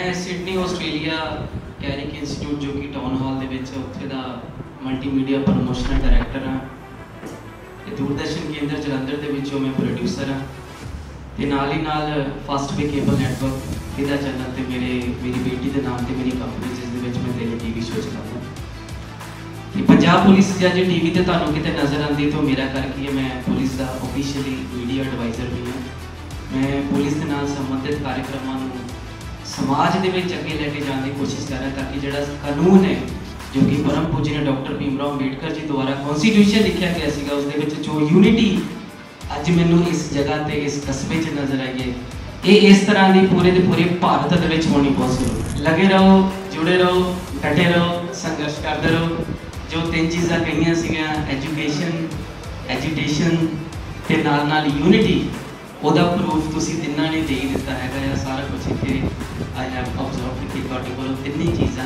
मैं Sydney Australia Carrick institute जो कि टाउन हॉल के उत्थे दा मल्टीमीडिया प्रमोशनल डायरैक्टर हाँ। दूरदर्शन केंद्र जलंधर के विचों मैं प्रोड्यूसर हाँ। तो नाल ही नाल फस्ट वे केबल नैटवर्क इहदा चैनल ते मेरी बेटी के नाम से मेरी कंपनी जिस मैं डेली टीवी शो चलाता। पंजाब पुलिस जब टीवी ते तुहानूं किते नज़र आती तो मेरा करके है, मैं पुलिस का ऑफिशियली मीडिया एडवाइज़र भी हाँ। मैं पुलिस के नाल संबंधित कार्यक्रमों समाज के अगे लैके जाने की कोशिश कर रहा ताकि जो कानून है जो कि परम पूज्य डॉक्टर भीमराव अंबेडकर जी द्वारा कॉन्स्टिट्यूशन लिखा गया सीगा उसदे जो यूनिटी अज मैनू इस जगह ते इस कस्बे च नज़र आई है, ये इस तरह की पूरे के पूरे भारत के होनी बहुत जरूरी। लगे रहो, जुड़े रहो, डटे रहो, संघर्ष करते रहो। जो तीन चीज़ा कही सीगियां एजुकेशन, एजुटेशन ते नाल नाल यूनिटी, ਉਹਦਾ ਪ੍ਰੂਫ ਤੁਸੀਂ ਤਿੰਨਾਂ ने दे ही दिता है। सारा कुछ इतने आई हैव ऑब्जर्व कि ਤੁਹਾਡੇ ਕੋਲ ਤਿੰਨੇ चीज़ा